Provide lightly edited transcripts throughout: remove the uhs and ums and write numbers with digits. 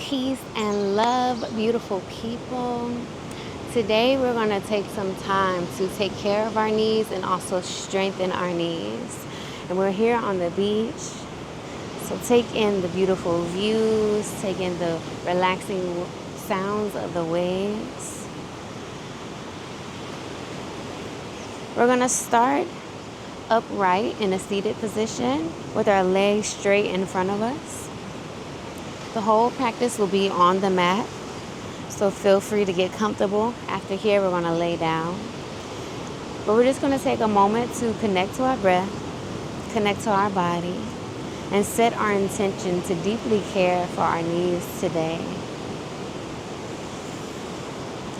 Peace and love, beautiful people. Today we're going to take some time to take care of our knees and also strengthen our knees. And we're here on the beach. So take in the beautiful views, take in the relaxing sounds of the waves. We're going to start upright in a seated position with our legs straight in front of us. The whole practice will be on the mat, so feel free to get comfortable. After here, we're going to lay down. But we're just going to take a moment to connect to our breath, connect to our body, and set our intention to deeply care for our knees today.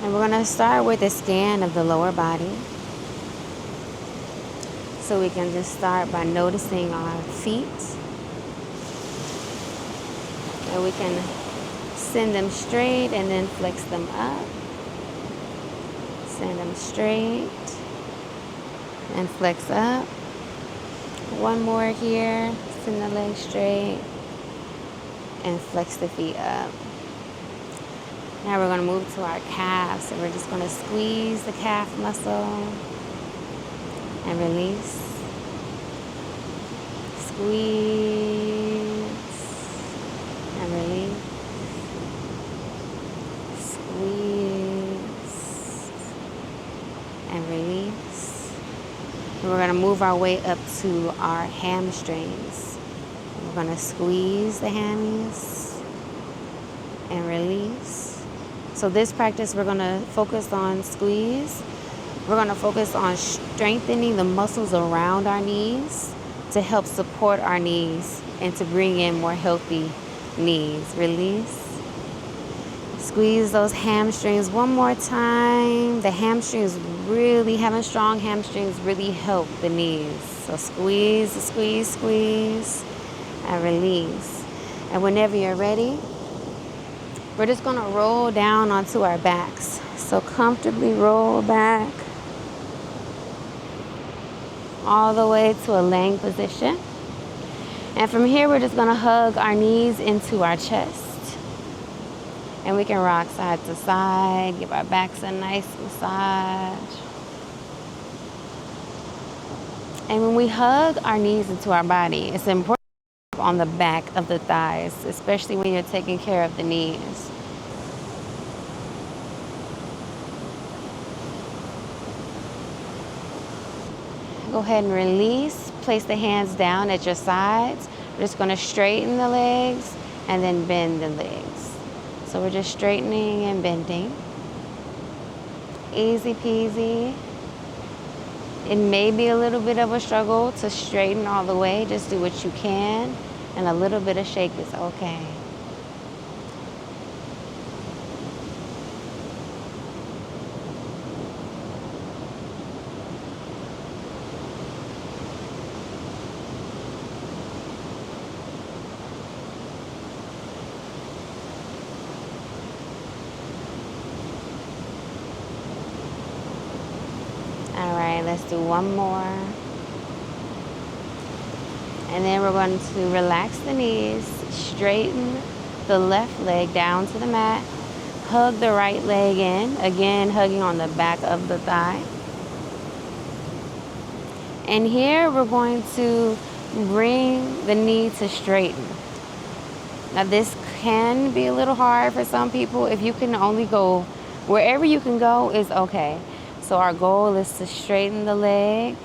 And we're going to start with a scan of the lower body. So we can just start by noticing our feet. And we can send them straight and then flex them up. Send them straight and flex up. One more here. Send the legs straight and flex the feet up. Now we're going to move to our calves. So we're just going to squeeze the calf muscle and release. Squeeze and release. Squeeze and release. And we're going to move our way up to our hamstrings. We're going to squeeze the hammies and release. So this practice, we're going to focus on squeeze. We're going to focus on strengthening the muscles around our knees to help support our knees and to bring in more healthy knees. Release. Squeeze those hamstrings one more time. The hamstrings really, having strong hamstrings really help the knees. So squeeze, squeeze, squeeze, and release. And whenever you're ready, we're just going to roll down onto our backs. So comfortably roll back all the way to a laying position. And from here, we're just going to hug our knees into our chest. And we can rock side to side, give our backs a nice massage. And when we hug our knees into our body, it's important on the back of the thighs, especially when you're taking care of the knees. Go ahead and release. Place the hands down at your sides. We're just going to straighten the legs and then bend the legs. So we're just straightening and bending. Easy peasy. It may be a little bit of a struggle to straighten all the way. Just do what you can, and a little bit of shake is okay. All right, let's do one more. And then we're going to relax the knees, straighten the left leg down to the mat, hug the right leg in, again hugging on the back of the thigh. And here we're going to bring the knee to straighten. Now this can be a little hard for some people. If you can only go, wherever you can go is okay. So our goal is to straighten the leg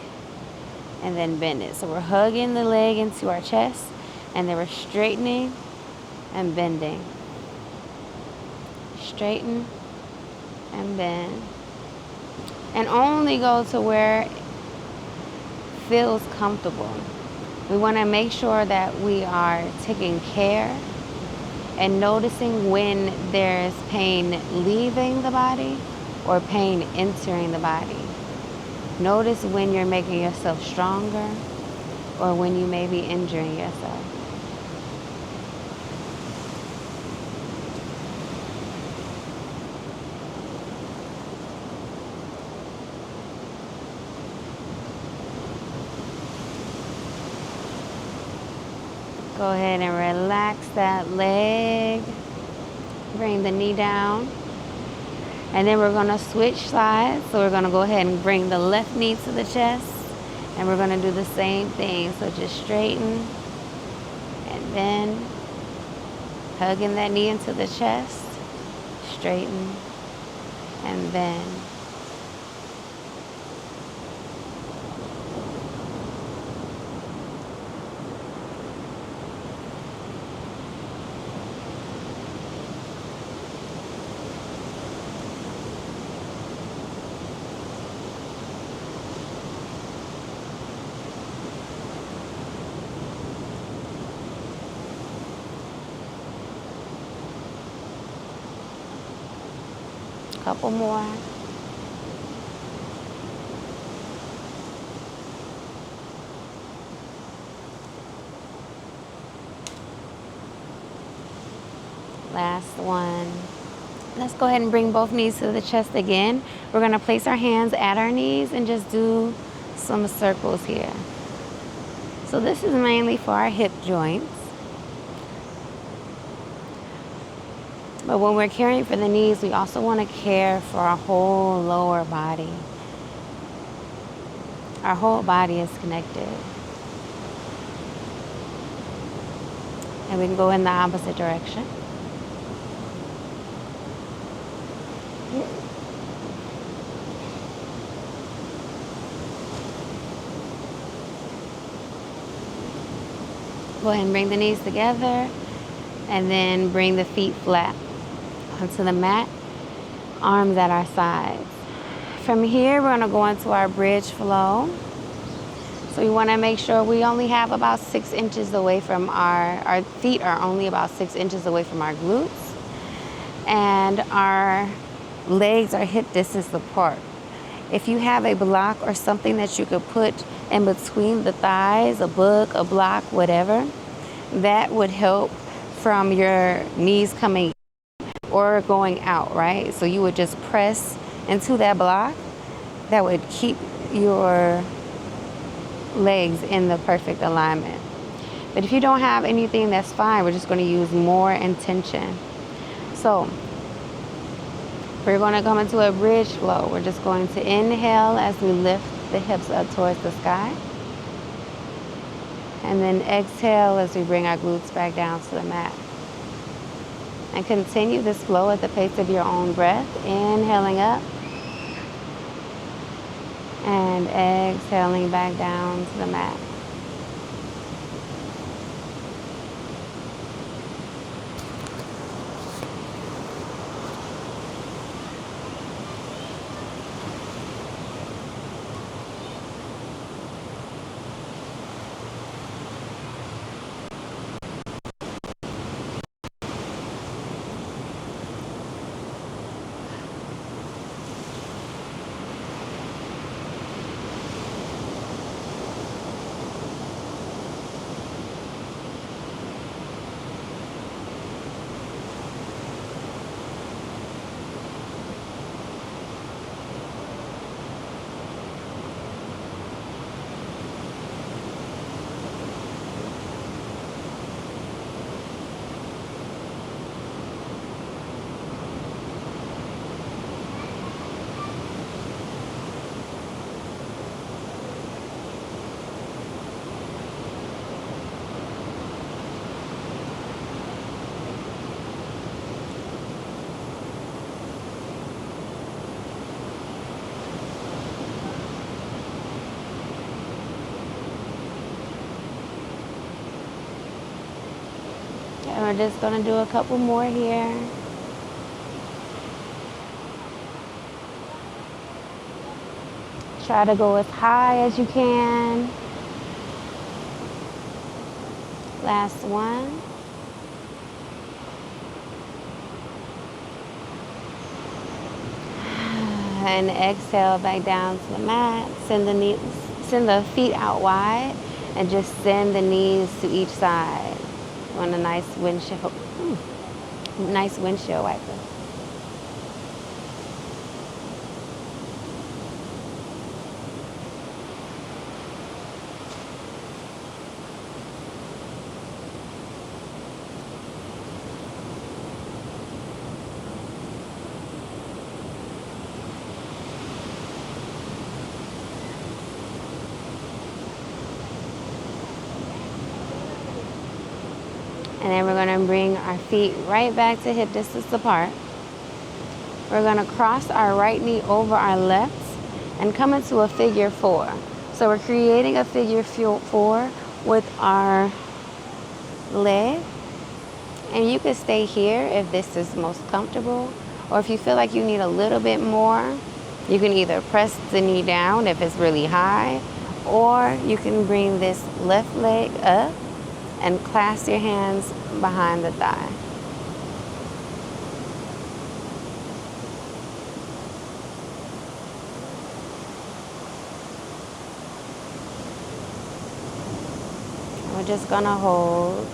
and then bend it. So we're hugging the leg into our chest, and then we're straightening and bending. Straighten and bend. And only go to where it feels comfortable. We want to make sure that we are taking care and noticing when there's pain leaving the body or pain entering the body. Notice when you're making yourself stronger or when you may be injuring yourself. Go ahead and relax that leg. Bring the knee down. And then we're gonna switch sides. So we're gonna go ahead and bring the left knee to the chest. And we're gonna do the same thing. So just straighten and bend. Hugging that knee into the chest. Straighten and bend. Couple more. Last one. Let's go ahead and bring both knees to the chest again. We're gonna place our hands at our knees and just do some circles here. So this is mainly for our hip joints. But when we're caring for the knees, we also want to care for our whole lower body. Our whole body is connected. And we can go in the opposite direction. Go ahead and bring the knees together and then bring the feet flat onto the mat, arms at our sides. From here, we're gonna go into our bridge flow. So we wanna make sure we only have about 6 inches away from our feet are only about 6 inches away from our glutes. And our legs are hip distance apart. If you have a block or something that you could put in between the thighs, a book, a block, whatever, that would help from your knees coming or going out, right? So you would just press into that block. That would keep your legs in the perfect alignment. But if you don't have anything, that's fine. We're just going to use more intention. So we're going to come into a bridge flow. We're just going to inhale as we lift the hips up towards the sky. And then exhale as we bring our glutes back down to the mat. And continue this flow at the pace of your own breath. Inhaling up. And exhaling back down to the mat. And we're just going to do a couple more here. Try to go as high as you can. Last one. And exhale back down to the mat. Send the feet out wide and just send the knees to each side. On a nice windshield wiper. And then we're gonna bring our feet right back to hip distance apart. We're gonna cross our right knee over our left and come into a figure 4. So we're creating a figure 4 with our leg. And you could stay here if this is most comfortable, or if you feel like you need a little bit more, you can either press the knee down if it's really high, or you can bring this left leg up and clasp your hands behind the thigh. We're just gonna hold.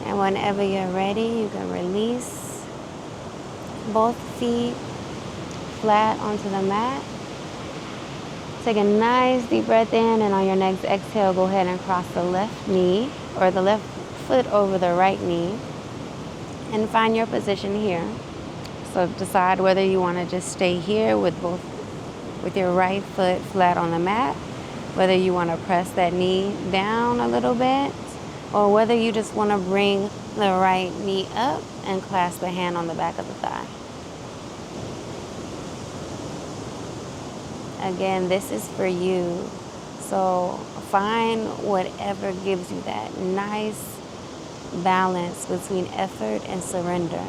And whenever you're ready, you can release both feet flat onto the mat. Take a nice deep breath in, and on your next exhale, go ahead and cross the left knee or the left foot over the right knee and find your position here. So decide whether you want to just stay here with your right foot flat on the mat, whether you want to press that knee down a little bit, or whether you just want to bring the right knee up and clasp the hand on the back of the thigh. Again, this is for you. So find whatever gives you that nice balance between effort and surrender.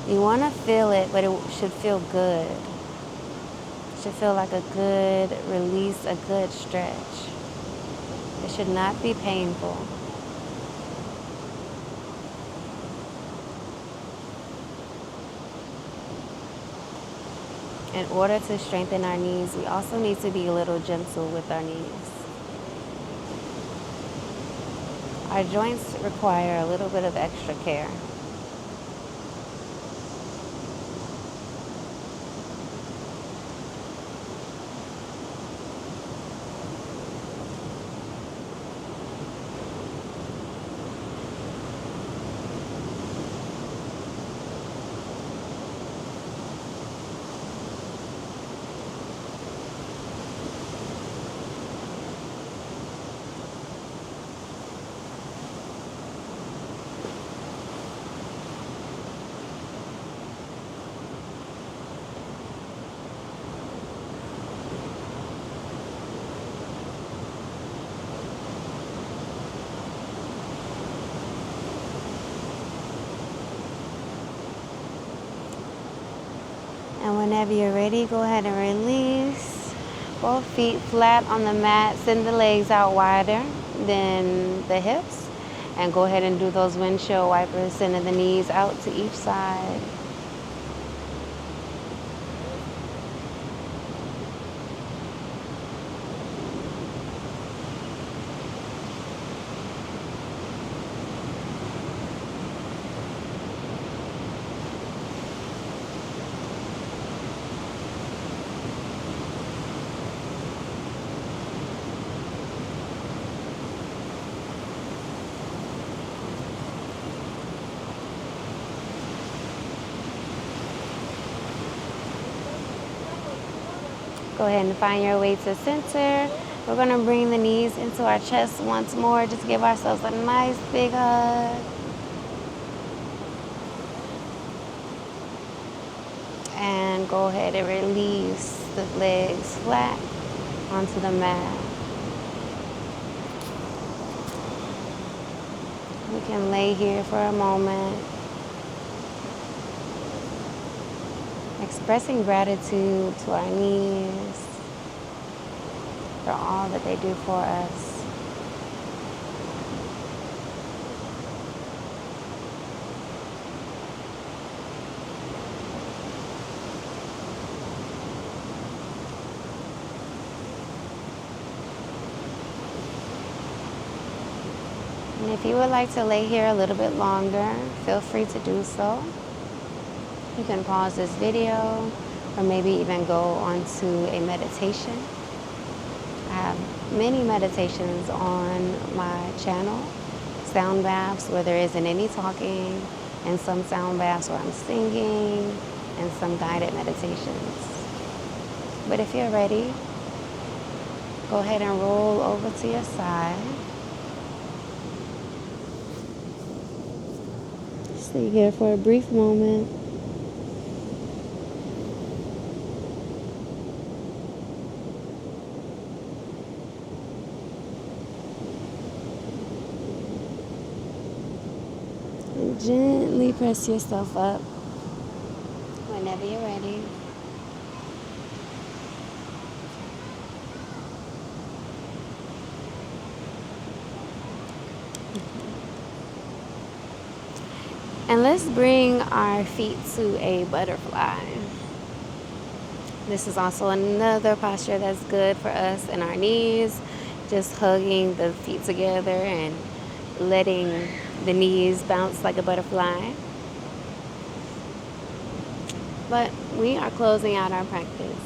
You want to feel it, but it should feel good. It should feel like a good release, a good stretch. It should not be painful. In order to strengthen our knees, we also need to be a little gentle with our knees. Our joints require a little bit of extra care. And whenever you're ready, go ahead and release. Both feet flat on the mat. Send the legs out wider than the hips. And go ahead and do those windshield wipers. Sending the knees out to each side. Go ahead and find your way to center. We're gonna bring the knees into our chest once more. Just give ourselves a nice big hug. And go ahead and release the legs flat onto the mat. We can lay here for a moment, expressing gratitude to our knees for all that they do for us. And if you would like to lay here a little bit longer, feel free to do so. You can pause this video or maybe even go onto a meditation. I have many meditations on my channel, sound baths where there isn't any talking, and some sound baths where I'm singing, and some guided meditations. But if you're ready, go ahead and roll over to your side. Stay here for a brief moment. And gently press yourself up whenever you're ready. And let's bring our feet to a butterfly. This is also another posture that's good for us and our knees. Just hugging the feet together and letting the knees bounce like a butterfly. But we are closing out our practice.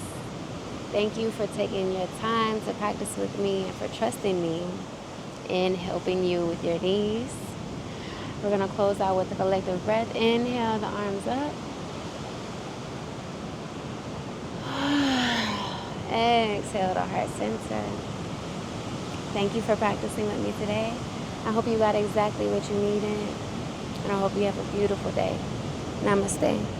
Thank you for taking your time to practice with me and for trusting me in helping you with your knees. We're going to close out with a collective breath. Inhale the arms up. Exhale the heart center. Thank you for practicing with me today. I hope you got exactly what you needed. And I hope you have a beautiful day. Namaste.